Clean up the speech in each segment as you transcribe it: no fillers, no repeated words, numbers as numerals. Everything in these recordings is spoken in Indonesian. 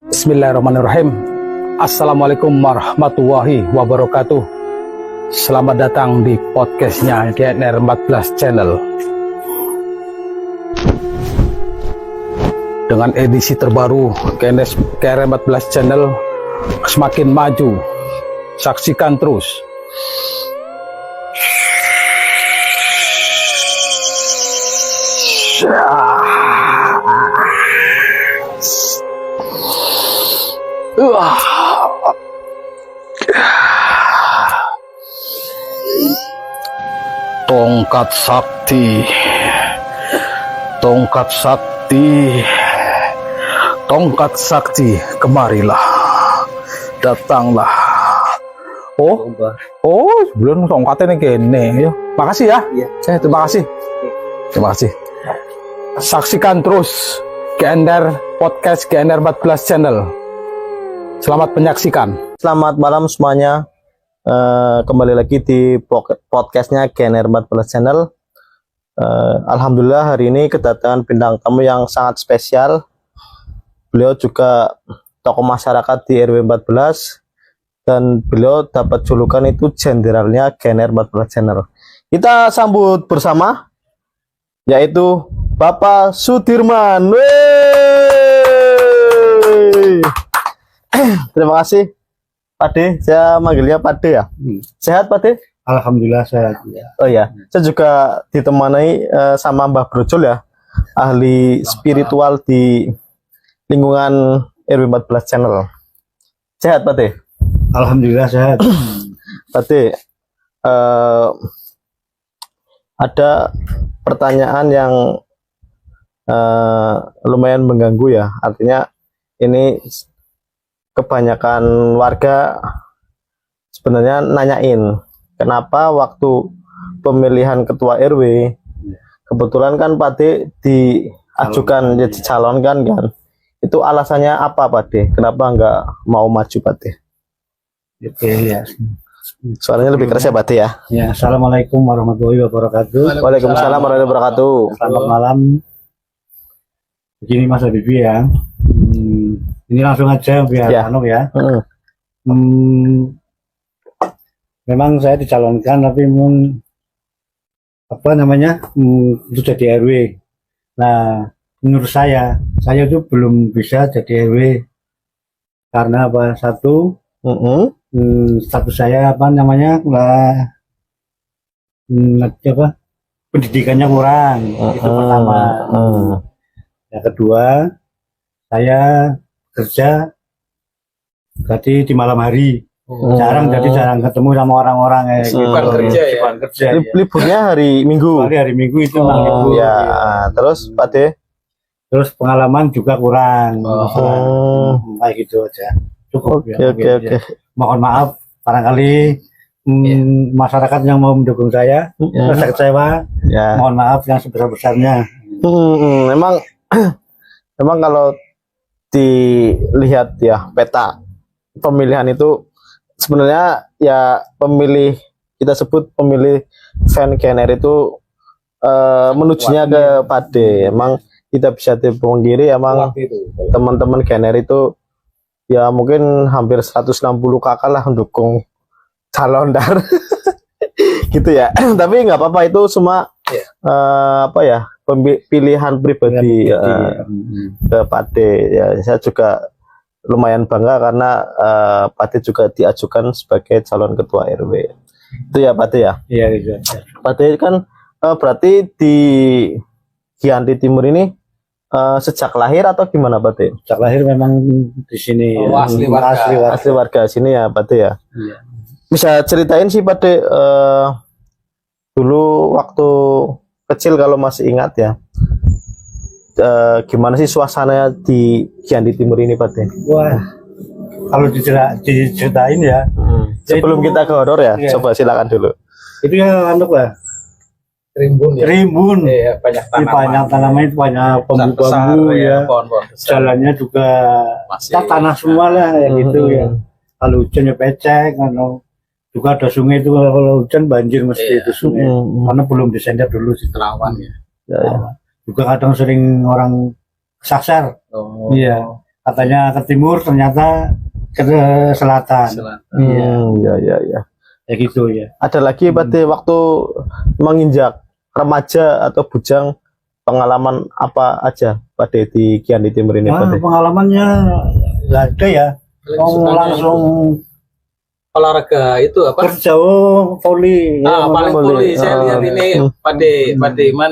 Bismillahirrahmanirrahim. Assalamualaikum warahmatullahi wabarakatuh. Selamat datang di podcastnya GNR 14 Channel. Dengan edisi terbaru GNR 14 Channel semakin maju. Saksikan terus. Tongkat sakti, tongkat sakti, tongkat sakti, kemarilah, datanglah. Sebelum tongkatnya gini, makasih ya. Saya terima kasih. Terima kasih. Saksikan terus GNR Podcast GNR 14 Channel. Selamat menyaksikan. Selamat malam semuanya. Kembali lagi di podcastnya GNR 14 Channel. Alhamdulillah hari ini kedatangan bintang tamu yang sangat spesial. Beliau juga tokoh masyarakat di RW 14 dan beliau dapat julukan itu jenderalnya GNR 14 Channel. Kita sambut bersama yaitu Bapak Sudirman. Terima kasih Pak De, saya manggilnya Pak De ya. Sehat Pak De? Alhamdulillah sehat ya. Oh ya, saya juga ditemani sama Mbah Brojol ya, ahli spiritual di lingkungan RW 14 Channel. Sehat Pak De? Alhamdulillah sehat. Pak De, ada pertanyaan yang lumayan mengganggu ya. Artinya ini kebanyakan warga sebenarnya nanyain kenapa waktu pemilihan ketua RW kebetulan kan Pak De diajukan jadi calonkan kan, itu alasannya apa Pak De, kenapa nggak mau maju Pak De? Oke ya. Suaranya lebih keras ya Pak De ya. Ya, assalamualaikum warahmatullahi wabarakatuh. Waalaikumsalam warahmatullahi wabarakatuh. Selamat malam. Begini Mas Habibie ya. Ini langsung aja biar Ya. ya. Memang saya dicalonkan tapi itu jadi RW. Nah, menurut saya itu belum bisa jadi RW karena apa? Satu, status saya pendidikannya kurang. Itu pertama. Yang kedua, saya kerja berarti di malam hari. Jarang ketemu sama orang-orang kerja. Liburnya hari Minggu. Hari Minggu itu memang libur. Ya, terus Pak De? Terus pengalaman juga kurang. Kayak gitu aja. Cukup ya. Oke. Mohon maaf barangkali masyarakat yang mau mendukung saya merasa kecewa. Ya. Mohon maaf yang sebesar-besarnya. Memang kalau dilihat ya peta pemilihan itu sebenarnya ya pemilih, kita sebut pemilih fan GNR itu menujunya ke Pak De. Emang tidak bisa dipungkiri emang teman-teman GNR itu ya mungkin hampir 160 kakak lah mendukung calon dar gitu ya. Tapi nggak apa-apa, itu semua pilihan pribadi ke Pak De. Ya, saya juga lumayan bangga karena Pak De juga diajukan sebagai calon ketua RW. Itu ya Pak De ya. Iya gitu. Pak De kan berarti di Giyanti Timur ini sejak lahir atau gimana Pak De? Sejak lahir memang di sini. Asli warga sini ya Pak De ya. Iya. Bisa ceritain sih Pak De, dulu waktu kecil kalau masih ingat ya, gimana sih suasananya di Giyanti Timur ini Pak De? Wah, kalau diceritain ya. Sebelum kita ke horor ya, coba silakan dulu. Itu ya rimbun. Iya, banyak Tanaman itu banyak bambu-bambu ya. Pohon-pohon. Jalannya juga tanah semua lah ya gitu ya. Kalau hujan ya becek, juga ada sungai itu, kalau hujan banjir mesti itu sungai. Karena belum disender dulu sih Terawan ya. Ya. Juga kadang sering orang kesasar. Iya. katanya ke timur, ternyata ke selatan. Ya ya ya. Ya gitu ya. Ada lagi berarti waktu menginjak remaja atau bujang, pengalaman apa aja Pak De di Kian di Timur ini Pak De? Pengalamannya nggak ada ya. Langsung olahraga itu apa? kerja voli. Paling voli. voli. Saya lihat ini Pak Iman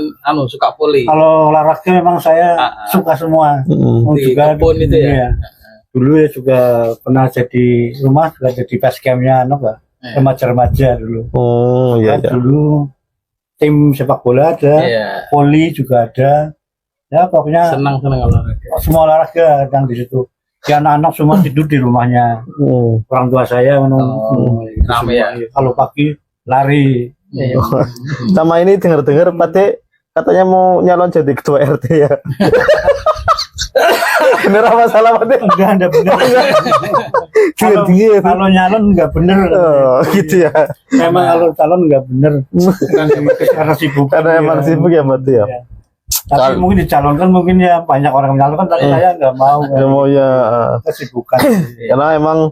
suka voli. Kalau olahraga memang saya suka semua. Di kebun itu ya. Iya. Dulu ya juga pernah jadi rumah, juga jadi basecampnya remaja-remaja dulu. Oh iya. Dulu tim sepak bola ada, voli juga ada. Ya pokoknya Senang olahraga. semua olahraga yang di situ. Ya, anak-anak semua tidur di rumahnya. Orang tua saya Rame ya. kalau pagi lari. Sama ini dengar-dengar Pak De katanya mau nyalon jadi ketua RT ya. Bener apa salah Pak De? Enggak benar. Kalau nyalon enggak bener. Oh, gitu ya. Memang kalau calon enggak bener. Karena sibuk. Karena emang sibuk ya Pak De ya. Tapi mungkin dicalonkan, mungkin ya banyak orang menyalonkan, tapi saya nggak mau. Nggak mau ya. Kesibukan. Karena emang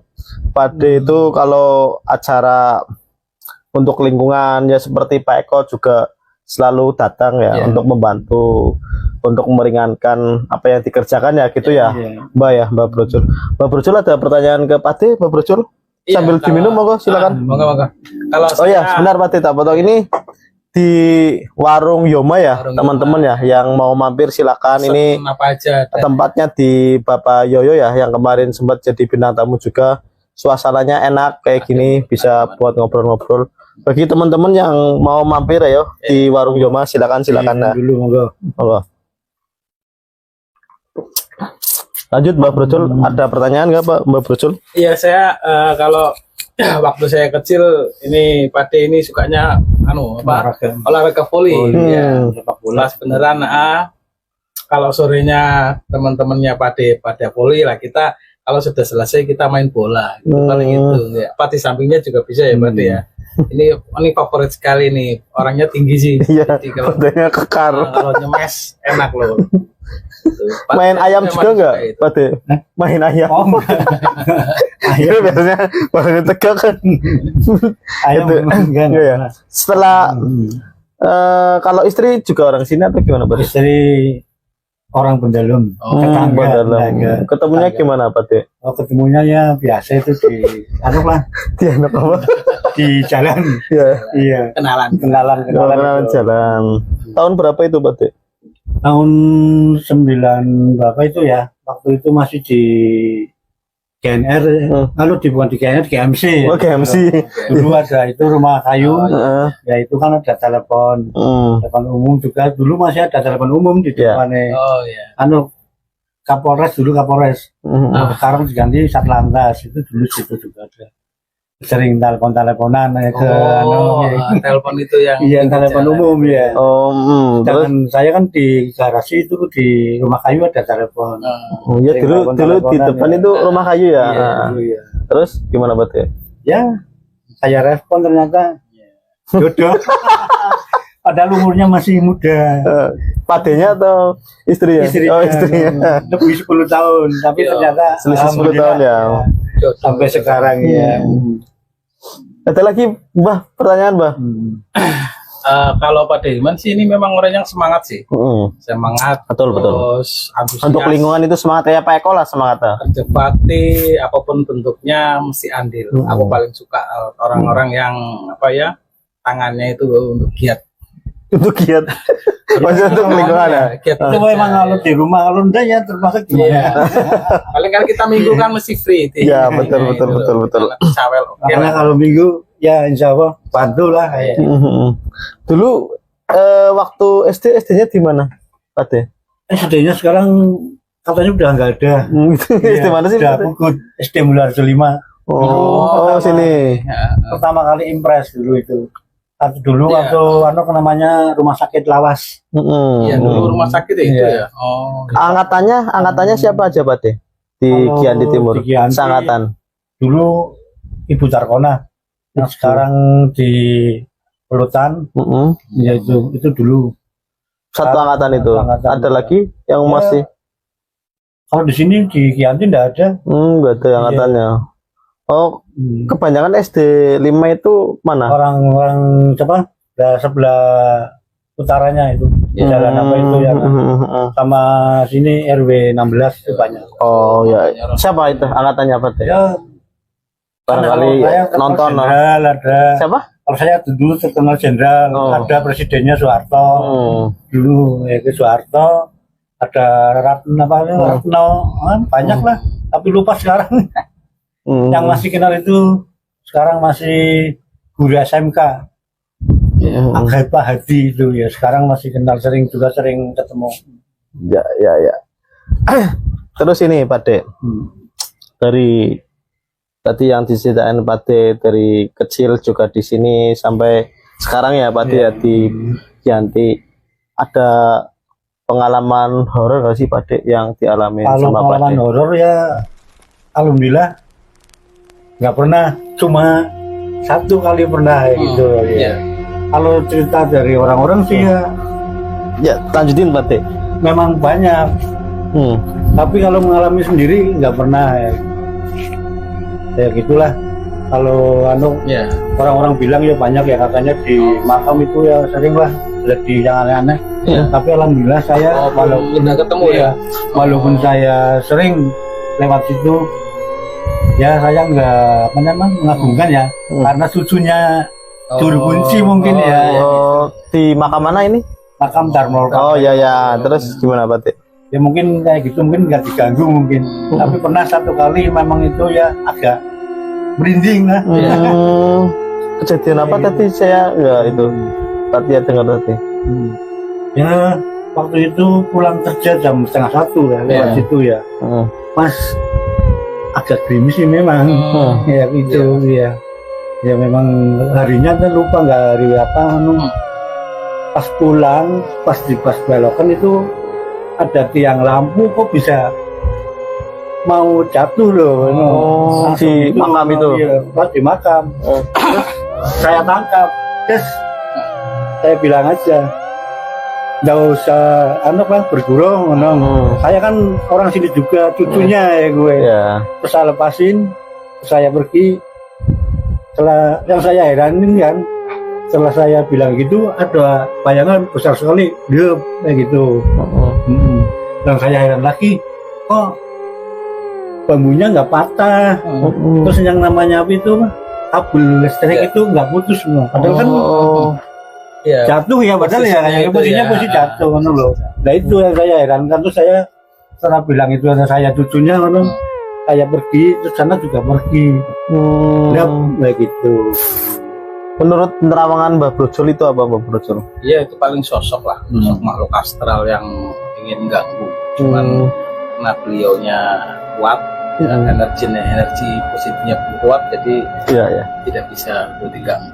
Pak De itu kalau acara untuk lingkungan ya seperti Pak Eko juga selalu datang ya untuk membantu, untuk meringankan apa yang dikerjakan ya gitu ya. Mbak Brojul. Mbak Brojul ada pertanyaan ke Pak De, Mbak Brojul? Sambil diminum monggo silakan. Monggo. Kalau sebentar Pak De, tak potong ini di warung Yoma ya teman-teman ya, yang mau mampir silakan. Ini apa aja tempatnya di Bapak Yoyo ya, yang kemarin sempat jadi bintang tamu juga. Suasananya enak kayak gini, bisa buat ngobrol-ngobrol. Bagi teman-teman yang mau mampir ya di warung Yoma silakan nah. Dulu monggo. Lanjut Mbak Brojul, ada pertanyaan nggak Mbak Brojul? Iya, saya kalau waktu saya kecil ini Pak De ini sukanya olahraga voli. Sepak bola Beneran kalau sorenya teman-temannya pada voli lah, kita kalau sudah selesai kita main bola gitu, paling itu ya. Pak di sampingnya juga bisa ya Pak De ya. Ini favorit sekali nih, orangnya tinggi sih. Iya, jadi kalau kekar. Kalau nyemes enak loh. Main ayam juga enggak Pak De? Main ayam. Ayam biasanya badannya tegak kan. Ayam enggak ya. Setelah kalau istri juga orang sini atau gimana Pak? Istri orang Bendalem. Bendalem. Ketemunya gimana Pak De? Ketemunya ya biasa itu di di anak apa? Di jalan. Iya. Kenalan Jalan. Tahun berapa itu Pak De? Tahun 9 berapa itu ya? Waktu itu masih di GNR, lalu bukan di GNR, GMC. Oh, GMC. Dulu ada itu rumah kayu, ya itu kan ada telepon umum juga. Dulu masih ada telepon umum di depannya. Kapolres dulu Kapolres. Sekarang diganti Satlantas, itu dulu situ juga ada. Sering teleponan ke telepon itu yang telepon umum ya. Terus saya kan di garasi itu di rumah kayu ada telepon. Ya dulu di depan itu rumah kayu ya. Iya. Terus gimana Pak De? Ya saya respon ternyata jodoh. Padahal umurnya masih muda. Pak De-nya atau istrinya? Istrinya. Lebih 10 tahun, tapi ternyata selisih 10 tahun ya. Sampai sekarang ya. Ada lagi Mbah, pertanyaan Mbah? Kalau Pak Iman sih ini memang orang yang semangat sih. Semangat. Betul. Terus antusias. Untuk lingkungan itu semangat kayak Pak Eko lah semangatnya. Kerja bakti apapun bentuknya mesti andil. Aku paling suka orang-orang yang tangannya itu untuk giat. Untuk giat. Maksudnya untuk lingkungan ya. Giat itu memang kalau di rumah kalau enggak ya termasuk gimana? Paling kan kita minggu kan mesti free. Iya betul. Karena kalau minggu ya insya Allah bantu lah. Dulu waktu SD-nya di mana Pak De? SD-nya sekarang katanya udah nggak ada. SD mana sih? Udah pukul SD Mularjo 5. Oh, sini. Pertama kali impres dulu itu. Dulu waktu namanya rumah sakit Lawas. Iya, dulu rumah sakit itu ya. Angkatannya siapa aja Pak De? Di Kian di Timur. Angkatan. Dulu Ibu Tarkona. Yang sekarang di Pelutan. Ya itu dulu. Satu angkatan itu. Ada lagi yang masih Kalau di sini di Kianti nggak ada. Nggak ada yang katanya. Oh, kebanyakan SD 5 itu mana? Orang-orang siapa? Sebelah utaranya itu. Jalan apa itu ya? Sama sini RW 16 itu banyak. Oh ya, siapa itu angkatannya apa teh? Ya, Barangkali saya kenal nonton lah. jenderal ada. Siapa? Kalau saya dulu terkenal jenderal, ada presidennya Soeharto. Dulu ya ke Soeharto, ada Ratno, banyak lah. Tapi lupa sekarang. Yang masih kenal itu sekarang masih guru SMK. Pak Hadi itu ya, sekarang masih kenal, sering ketemu. Ya. Terus ini Pak De, dari tadi yang diceritain Pak De dari kecil juga di sini sampai sekarang ya Pak De ya di Kianti, ada pengalaman horor nggak sih Pak De yang dialami Kalau sama Pak De? pengalaman horor ya, alhamdulillah nggak pernah, cuma satu kali pernah gitu ya. Kalau cerita dari orang-orang sih ya lanjutin Pak De. memang banyak. Tapi kalau mengalami sendiri nggak pernah ya. Ya gitulah. Kalau orang-orang bilang ya banyak ya katanya di makam itu ya sering lah jadi yang aneh-aneh. Tapi alhamdulillah saya walaupun ketemu walaupun saya sering lewat situ ya saya nggak mengagumkan ya karena cucunya juru kunci mungkin ya. Di makam mana ini? Makam Darmol. Oh ya. Terus gimana Pak De? Ya mungkin kayak gitu, mungkin nggak diganggu mungkin. Tapi pernah satu kali memang itu ya agak merinding lah. Kejadian apa tadi saya nggak itu tadi ya dengar tadi. Ya waktu itu pulang kerja jam 12:30 ya lewat situ ya. Pas agak gerimis sih memang. Ya gitu ya. Ya memang harinya kan lupa nggak hari apa pas pulang pas belokan itu ada tiang lampu kok bisa mau jatuh loh. Di makam itu. Iya, pas di makam. Terus saya tangkap, terus saya bilang aja nggak usah bergurau. Saya kan orang sini juga, cucunya ya gue. Terus saya lepasin, saya pergi. Setelah yang saya heranin kan, setelah saya bilang gitu ada bayangan besar sekali dia kayak gitu. Dan saya heran lagi kok bambunya nggak patah. Terus yang namanya apa itu kabel listrik itu nggak putus semua, padahal kan jatuh ya, padahal ya kayak posisinya posisi jatuh kan loh. Nah itu yang saya herankan. Terus saya setelah bilang itu ada saya cucunya kan, saya pergi, terus sana juga pergi. Kayak gitu. Menurut penerawangan Mbah Brojol itu apa Mbah Brojol? Iya itu paling sosok lah, sosok makhluk astral yang ingin ganggu. Cuman karena beliaunya kuat, energi positifnya kuat, jadi tidak bisa diganggu.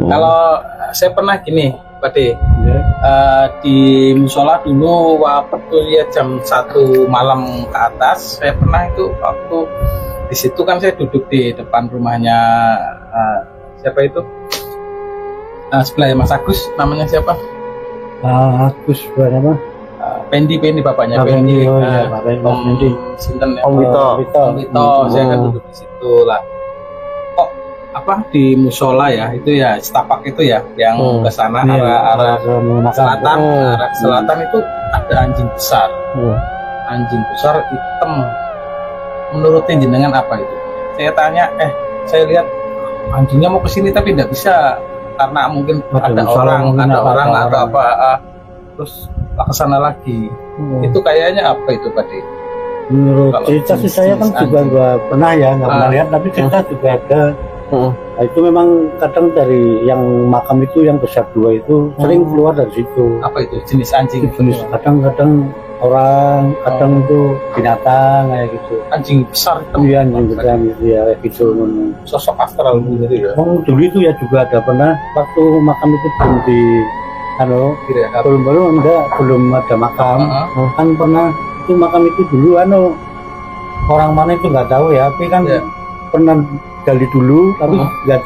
Kalau saya pernah gini, Pak De, di musola dulu waktu ya jam 1 malam ke atas, saya pernah itu waktu di situ kan saya duduk di depan rumahnya siapa itu? Sebelah Mas Agus, namanya siapa? Agus berapa? Pendi bapaknya Pendi. Pendi. Sinten ya? Om Wito. Saya kan duduk di situ lah. Kok apa di musola ya? Itu ya setapak itu ya yang ke sana arah selatan, arah selatan itu ada anjing besar. Anjing besar hitam. Menurut jenengan apa itu? Saya tanya, saya lihat anjingnya mau ke sini tapi tidak bisa karena mungkin ada orang atau apa. Terus ke sana lagi. Itu kayaknya apa itu Pak De? Menurut cerita sih saya kan juga nggak pernah pernah lihat, tapi cerita juga ada. Nah, itu memang kadang dari yang makam itu yang besar 2 itu sering keluar dari situ. Apa itu jenis anjing? Jenis kadang-kadang orang, kadang itu binatang kayak gitu. Anjing besar. Iya, anjing besar gitu ya kayak gitu. Sosok astral gitu ya. Dulu itu ya juga ada pernah waktu makam itu belum di belum ada makam. Kan pernah itu makam itu dulu orang mana itu nggak tahu ya, tapi kan pernah gali dulu tapi nggak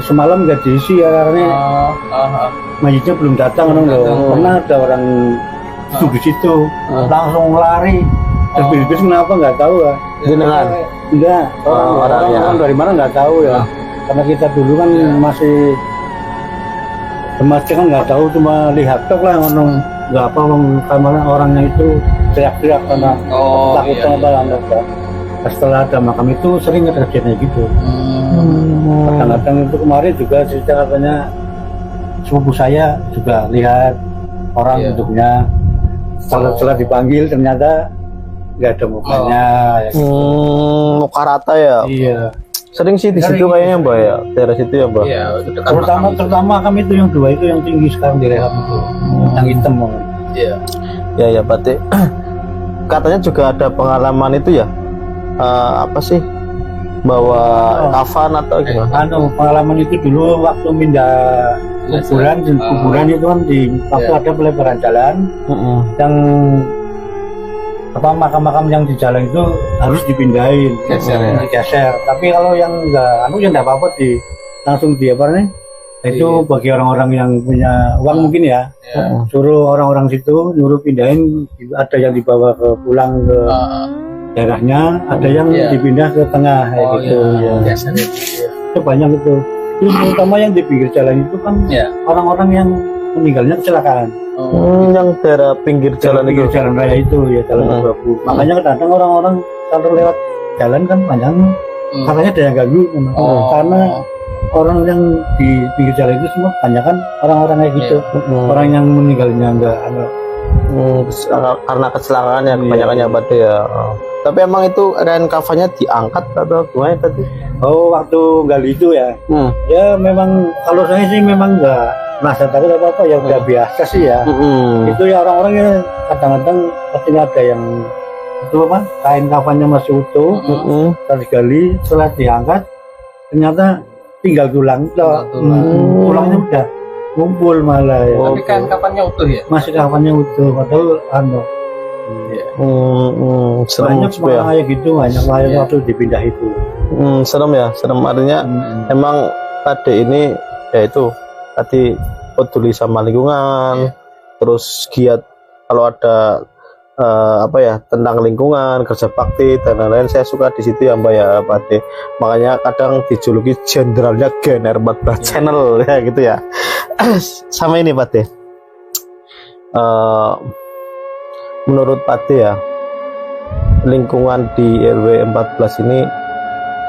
semalam nggak diisi ya karena mayitnya belum datang. Pernah ada orang duduk di situ, langsung lari. Terus kenapa nggak tahu ya? Jenengan? Enggak, orang dari mana nggak tahu ya. Karena kita dulu kan masih remaja kan nggak tahu, cuma lihat tok lah nggak apa kamar orangnya itu teriak-teriak karena ketakutan apa enggak. Setelah ada makam itu sering terjadi gitu. Kadang-kadang itu kemarin juga cerita katanya sepupu saya juga lihat orang bentuknya. Setelah dipanggil ternyata nggak ada mukanya. Ya. Muka rata ya. Iya. Sering sih di situ kayaknya Mbak ya, daerah situ ya Mbak. Iya, Terutama kami itu yang dua itu yang tinggi sekarang direhab itu, yang hitam. Iya. Ya berarti katanya juga ada pengalaman itu ya, apa sih, bawa kafan atau gimana? Pengalaman itu dulu waktu pindah kuburan itu kan di waktu ada pelebaran jalan, yang makam-makam yang di jalan itu harus dipindahin, digeser. Tapi kalau yang enggak apa-apa langsung itu bagi orang-orang yang punya uang mungkin ya, suruh orang-orang situ nyuruh pindahin. Ada yang dibawa pulang ke daerahnya, ada yang dipindah ke tengah gitu ya. Itu banyak itu. Terus terutama yang di pinggir jalan itu kan orang-orang yang meninggalnya kecelakaan. Yang daerah pinggir jalan itu, jalan raya itu ya, jalan Babu. Makanya kadang orang-orang kalau lewat jalan kan banyak katanya ada yang ganggu, karena orang yang di pinggir jalan itu semua banyak kan orang-orang kayak gitu, orang yang meninggalnya enggak karena kecelakaan ya kebanyakannya berarti ya. Tapi emang itu kain kafannya diangkat atau gimana tadi? Waktu gali itu ya, ya memang kalau saya sih memang enggak merasa takut apa ya, udah biasa sih ya. Itu ya orang-orang ya kadang-kadang ketika ada yang itu kain kafannya masih utuh, terus digali, setelah diangkat ternyata tinggal tulang, tulangnya udah ngumpul malah ya. Tapi kan kafannya utuh ya? Masih kafannya utuh, padahal banyak kayak gitu, banyak waktu dipindah itu. Serem ya, serem artinya emang tadi ini ya itu tadi peduli sama lingkungan, terus giat kalau ada apa ya tentang lingkungan, kerja bakti dan lain-lain. Saya suka di situ ya Mbak ya Pak De. Makanya kadang dijuluki jenderalnya GNR 14 channel ya gitu ya. Sama ini Pak De, menurut Pak De ya, lingkungan di RW 14 ini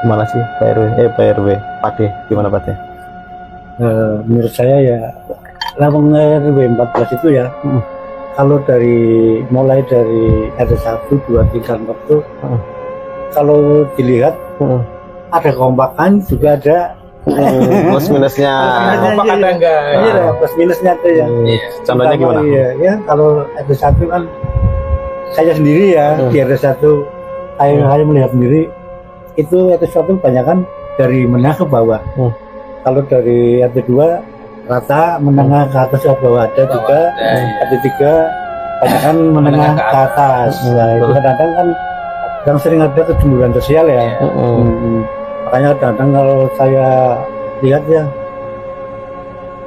gimana sih Pak RW? Pak De gimana Pak De? Menurut saya ya Lambung RW 14 itu ya, kalau mulai dari RW 1, 2, 3, 4 itu kalau dilihat ada kompakan, juga ada plus minusnya. Kompak ada enggak? Iya, plus minusnya ada ya. Contohnya gimana? Iya, ya kalau RW 1 kan saya sendiri ya, di RW 1 saya melihat sendiri itu RW 1 banyak kan dari menengah ke bawah. Kalau dari RW 2 rata, menengah ke atas ke bawah ada juga, ada 3 banyak kan menengah ke atas. Nah, itu kadang-kadang kan yang sering ada kecemburuan sosial ya. Makanya kadang kalau saya lihat ya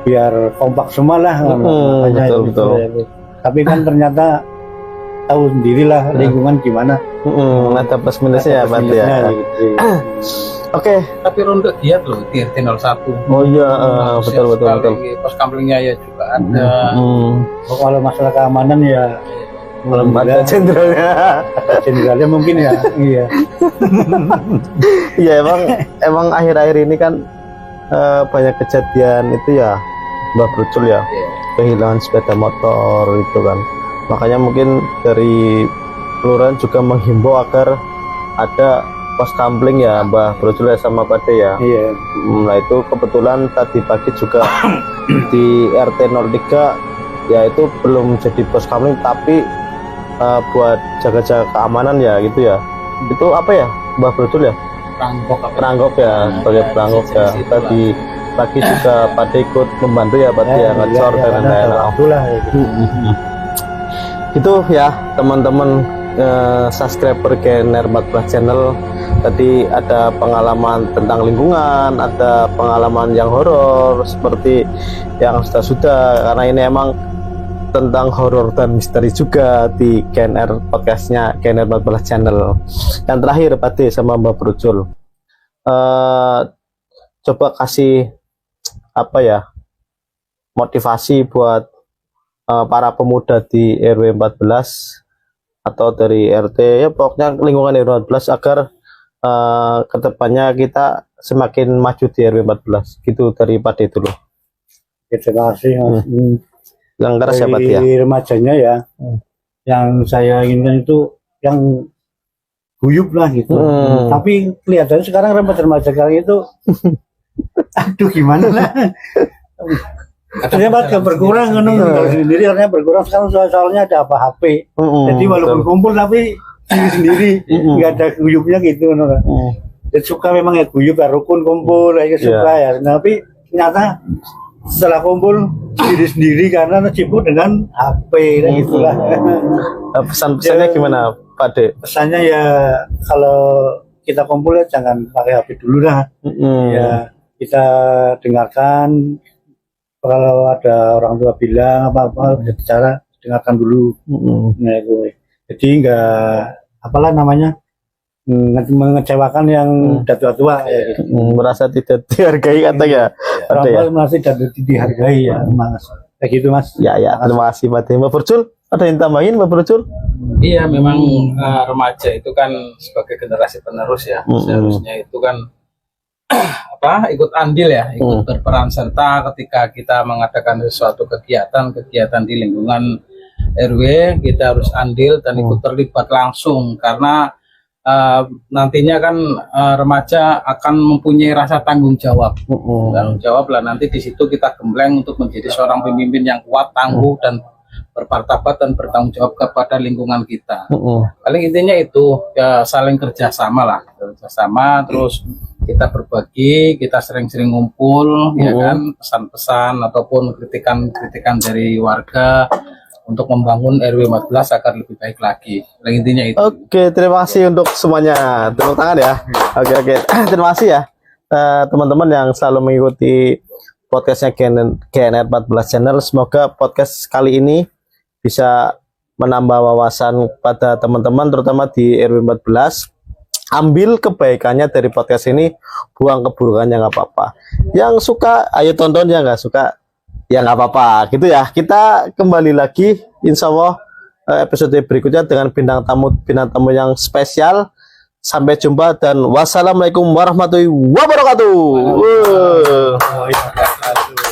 biar kompak semua lah, makanya betul. Tapi kan ternyata tahu sendirilah lingkungan gimana. Ada plus minusnya ya Pak ya. Gitu. Oke. Tapi ronde giat loh di RT 01. Oh iya, betul. Pos kamplingnya ya juga ada. Kalau masalah keamanan ya belum ada jenderalnya mungkin ya. Iya. Iya emang akhir-akhir ini kan banyak kejadian itu ya Mbak Brucul ya, kehilangan sepeda motor itu kan. Makanya mungkin dari kelurahan juga menghimbau agar ada pos kampling ya Mbak Brucul ya sama Pak De ya. Iya. Nah itu kebetulan tadi pagi juga di RT 03 ya itu belum jadi pos kampling tapi buat jaga-jaga keamanan ya gitu ya. Itu apa ya Mbak Brucul ya? Peranggok ya, sebagai peranggok ya. Tadi pagi juga Pak De ikut membantu ya Pak De ya, ngecor dan lain-lain. Itu ya teman-teman subscriber GNR 14 channel. Tadi ada pengalaman tentang lingkungan, ada pengalaman yang horor seperti yang sudah karena ini emang tentang horor dan misteri juga di KNR podcastnya KNR 14 channel. Yang terakhir Pade sama Mbak Brujul, coba kasih apa ya, motivasi buat para pemuda di RW 14 atau dari RT, ya pokoknya lingkungan RW 14 agar kedepannya kita semakin maju di RW 14 gitu. Dari Pade dulu. Terima kasih Mas. Yang keras ya Pak ya. Dari remajanya ya, yang saya inginkan itu yang guyup lah gitu. Tapi kelihatannya sekarang remaja-remaja sekarang itu aduh gimana lah. Ternyata agak berkurang kan, sendiri karena berkurang sekarang soalnya ada apa HP. Jadi walaupun kumpul tapi sendiri nggak ada guyupnya gitu. Dan suka memang ya guyup ya, rukun kumpul ya suka ya. Tapi ternyata setelah kumpul sendiri karena sibuk dengan HP dan itulah. Pesan-pesannya gimana Pade? Pesannya ya kalau kita kumpul ya jangan pakai HP dulu lah. Ya kita dengarkan, kalau ada orang tua bilang apa-apa bicara dengarkan dulu. Nah, itu. Jadi enggak apalah namanya mengecewakan yang udah tua-tua ya gitu. Merasa tidak dihargai katanya. Orang tua merasa tidak dihargai ya Mas. Kayak gitu Mas. Ya, terima kasih Pade. Mbak Brujul, ada yang tambahin Mbak Brujul? Iya, memang remaja itu kan sebagai generasi penerus ya, seharusnya itu kan ikut andil ya, ikut berperan serta ketika kita mengadakan sesuatu kegiatan di lingkungan RW, kita harus andil dan ikut terlibat langsung karena nantinya kan remaja akan mempunyai rasa tanggung jawab. Tanggung jawab lah, nanti di situ kita gembleng untuk menjadi seorang pemimpin yang kuat, tangguh dan bermartabat dan bertanggung jawab kepada lingkungan kita. Paling intinya itu ya, saling kerjasama lah, terus kita berbagi, kita sering-sering ngumpul, ya kan, pesan-pesan ataupun kritikan dari warga untuk membangun RW 14 agar lebih baik lagi. Paling intinya itu. Oke, terima kasih untuk semuanya. Tepuk tangan ya. Oke. Terima kasih ya teman-teman yang selalu mengikuti podcastnya KNR 14 channel. Semoga podcast kali ini bisa menambah wawasan pada teman-teman terutama di RW 14. Ambil kebaikannya dari podcast ini, buang keburukannya nggak apa-apa. Yang suka ayo tonton, yang nggak suka ya nggak apa-apa gitu ya. Kita kembali lagi insya Allah episode berikutnya dengan bintang tamu yang spesial. Sampai jumpa dan wassalamualaikum warahmatullahi wabarakatuh.